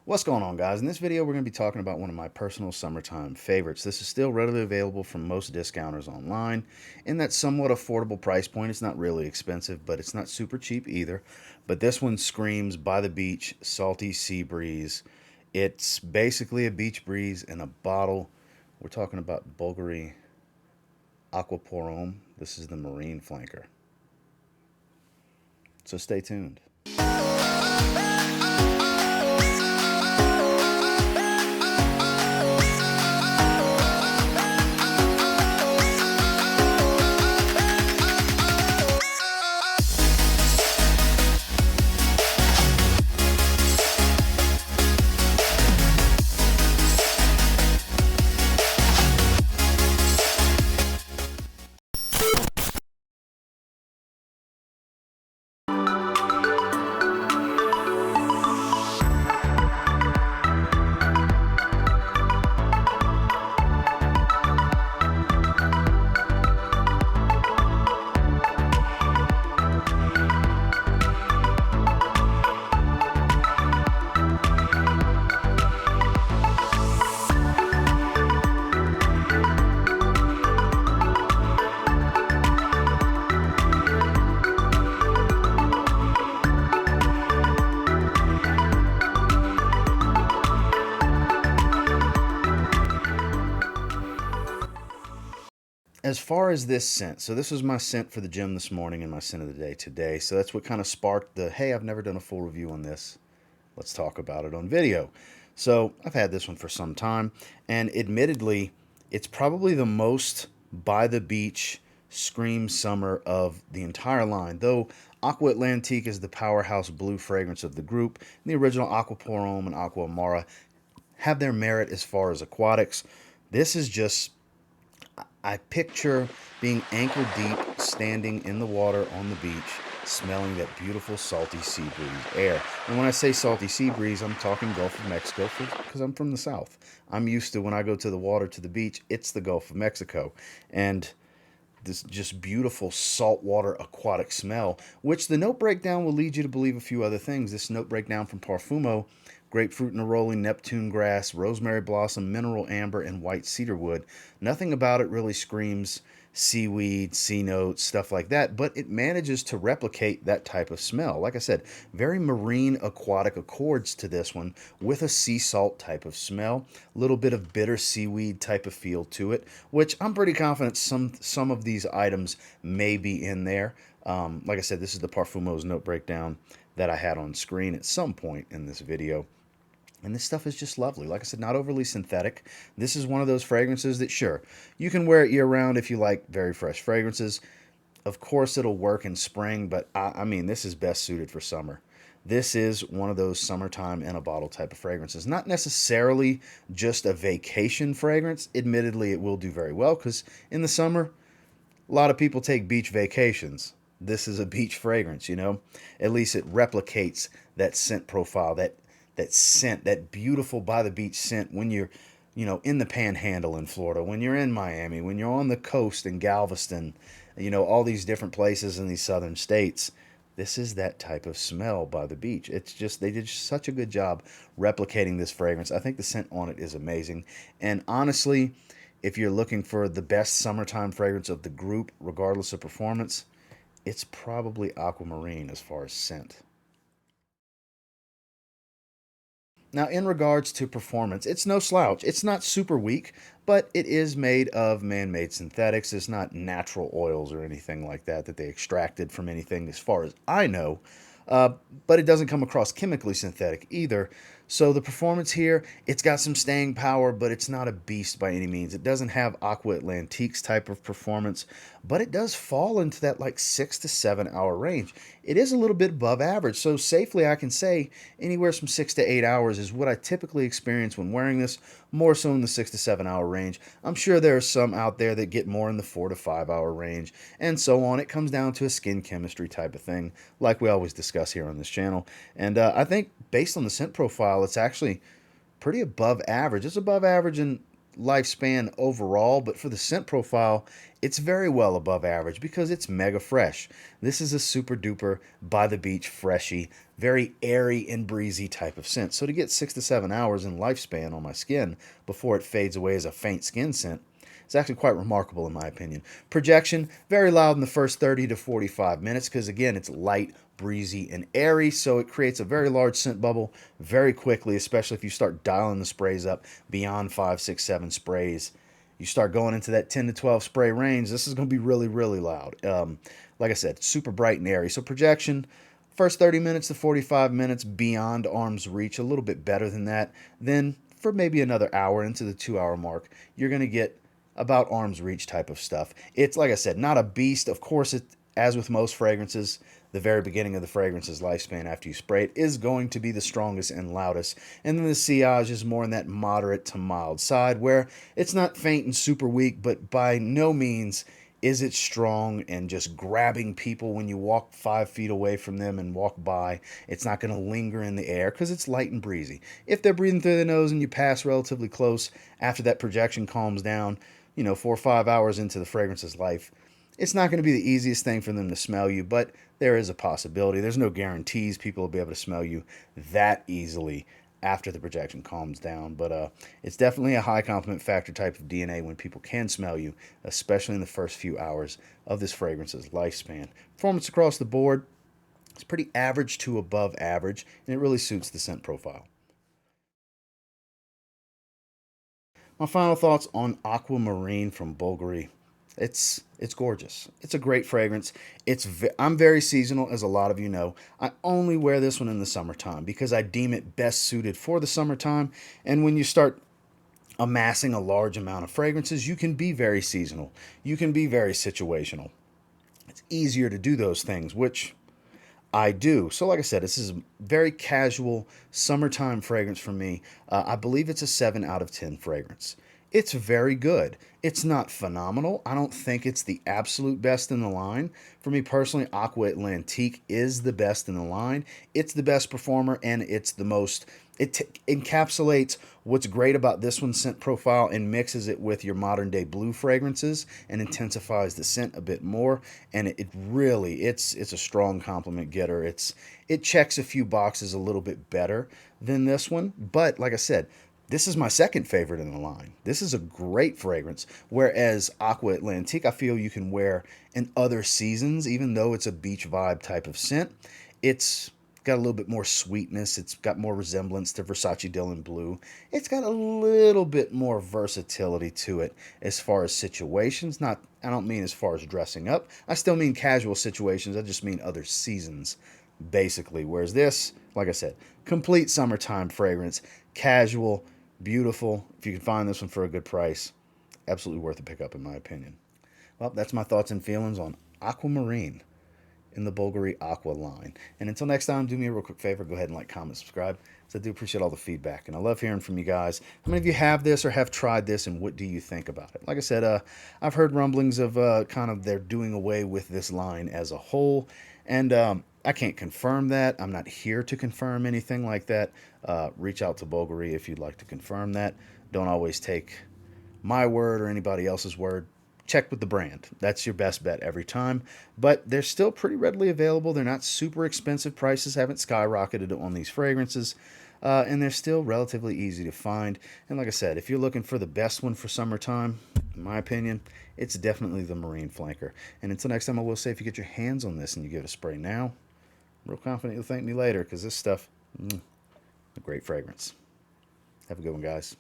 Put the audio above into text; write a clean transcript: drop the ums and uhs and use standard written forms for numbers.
What's going on, guys? In this video, we're going to be talking about one of my personal summertime favorites. This is still readily available from most discounters online in that somewhat affordable price point. It's not really expensive, but it's not super cheap either. But this one screams by the beach, salty sea breeze. It's basically a beach breeze in a bottle. We're talking about Bvlgari Aqva. This is the marine flanker. So stay tuned. As far as this scent, so this was my scent for the gym this morning and my scent of the day today. So that's what kind of sparked the, hey, I've never done a full review on this. Let's talk about it on video. So I've had this one for some time, and admittedly, it's probably the most by the beach scream summer of the entire line. Though Aqua Atlantique is the powerhouse blue fragrance of the group, and the original Aqua Porum and Aqua Amara have their merit as far as aquatics. This is just, I picture being ankle deep, standing in the water on the beach, smelling that beautiful salty sea breeze air. And when I say salty sea breeze, I'm talking Gulf of Mexico because I'm from the South. I'm used to when I go to the water to the beach, it's the Gulf of Mexico. And this just beautiful saltwater aquatic smell, which the note breakdown will lead you to believe a few other things. This note breakdown from Parfumo: grapefruit neroli, Neptune grass, rosemary blossom, mineral amber, and white cedar wood. Nothing about it really screams seaweed, sea notes, stuff like that, but it manages to replicate that type of smell. Like I said, very marine aquatic accords to this one with a sea salt type of smell, a little bit of bitter seaweed type of feel to it, which I'm pretty confident some of these items may be in there. Like I said, this is the Parfumo's note breakdown that I had on screen at some point in this video. And this stuff is just lovely. Like I said, not overly synthetic. This is one of those fragrances that, sure, you can wear it year-round if you like very fresh fragrances. Of course, it'll work in spring, but I mean, this is best suited for summer. This is one of those summertime in a bottle type of fragrances. Not necessarily just a vacation fragrance. Admittedly, it will do very well because in the summer, a lot of people take beach vacations. This is a beach fragrance, you know? At least it replicates that scent profile, that scent, that beautiful by the beach scent when you're, in the panhandle in Florida, when you're in Miami, when you're on the coast in Galveston, all these different places in these southern states. This is that type of smell by the beach. It's just, they did such a good job replicating this fragrance. I think the scent on it is amazing. And honestly, if you're looking for the best summertime fragrance of the group, regardless of performance, it's probably Aquamarine as far as scent. Now, in regards to performance, it's no slouch. It's not super weak, but it is made of man-made synthetics. It's not natural oils or anything like that that they extracted from anything as far as I know. Uh, but it doesn't come across chemically synthetic either. So the performance here, it's got some staying power, but it's not a beast by any means. It doesn't have Aqua Atlantique's type of performance, but it does fall into that like 6 to 7 hour range. It is a little bit above average, so safely I can say anywhere from 6 to 8 hours is what I typically experience when wearing this, more so in the 6 to 7 hour range. I'm sure there are some out there that get more in the 4 to 5 hour range, and so on. It comes down to a skin chemistry type of thing, like we always discuss here on this channel. And I think based on the scent profile, it's actually pretty above average. It's above average in lifespan overall, but for the scent profile, it's very well above average because it's mega fresh. This is a super duper by the beach freshy, very airy and breezy type of scent. So to get 6 to 7 hours in lifespan on my skin before it fades away as a faint skin scent, it's actually quite remarkable in my opinion. Projection, very loud in the first 30 to 45 minutes because again, it's light, breezy, and airy, so it creates a very large scent bubble very quickly, especially if you start dialing the sprays up beyond 5, 6, 7 sprays. You start going into that 10 to 12 spray range, this is going to be really, really loud. Like I said, super bright and airy. So projection, first 30 minutes to 45 minutes beyond arm's reach, a little bit better than that. Then for maybe another hour into the 2 hour mark, you're going to get about arm's reach type of stuff. It's, like I said, not a beast. Of course, as with most fragrances, the very beginning of the fragrance's lifespan after you spray it is going to be the strongest and loudest. And then the sillage is more in that moderate to mild side where it's not faint and super weak, but by no means is it strong and just grabbing people when you walk 5 feet away from them and walk by. It's not going to linger in the air because it's light and breezy. If they're breathing through the nose and you pass relatively close after that projection calms down, 4 or 5 hours into the fragrance's life, it's not going to be the easiest thing for them to smell you, but there is a possibility. There's no guarantees people will be able to smell you that easily after the projection calms down, but it's definitely a high compliment factor type of DNA when people can smell you, especially in the first few hours of this fragrance's lifespan. Performance across the board is pretty average to above average, and it really suits the scent profile. My final thoughts on Aquamarine from Bvlgari. It's gorgeous. It's a great fragrance. I'm very seasonal, as a lot of you know. I only wear this one in the summertime because I deem it best suited for the summertime. And when you start amassing a large amount of fragrances, you can be very seasonal. You can be very situational. It's easier to do those things, which I do. So, like I said, this is a very casual summertime fragrance for me. I believe it's a 7 out of 10 fragrance. It's very good. It's not phenomenal. I don't think it's the absolute best in the line. For me personally, Aqua Atlantique is the best in the line. It's the best performer, and it's the most. Encapsulates what's great about this one's scent profile and mixes it with your modern day blue fragrances and intensifies the scent a bit more. And it really, it's a strong compliment getter. It checks a few boxes a little bit better than this one, but like I said, this is my second favorite in the line. This is a great fragrance, whereas Aqua Atlantique I feel you can wear in other seasons, even though it's a beach vibe type of scent. It's got a little bit more sweetness. It's got more resemblance to Versace Dylan Blue. It's got a little bit more versatility to it as far as situations. I don't mean as far as dressing up. I still mean casual situations. I just mean other seasons, basically. Whereas this, like I said, complete summertime fragrance, casual, beautiful. If you can find this one for a good price, absolutely worth a pickup in my opinion. Well, that's my thoughts and feelings on Aquamarine in the Bvlgari Aqva line. And until next time, do me a real quick favor, go ahead and like, comment, subscribe, because I do appreciate all the feedback, and I love hearing from you guys. How many of you have this or have tried this, and what do you think about it? Like I said, I've heard rumblings of kind of they're doing away with this line as a whole, and I can't confirm that. I'm not here to confirm anything like that. Reach out to Bvlgari if you'd like to confirm that. Don't always take my word or anybody else's word. Check with the brand. That's your best bet every time. But they're still pretty readily available. They're not super expensive. Prices haven't skyrocketed on these fragrances. And they're still relatively easy to find. And like I said, if you're looking for the best one for summertime, in my opinion, it's definitely the Marine Flanker. And until next time, I will say, if you get your hands on this and you give it a spray now, I'm real confident you'll thank me later, because this stuff, a great fragrance. Have a good one, guys.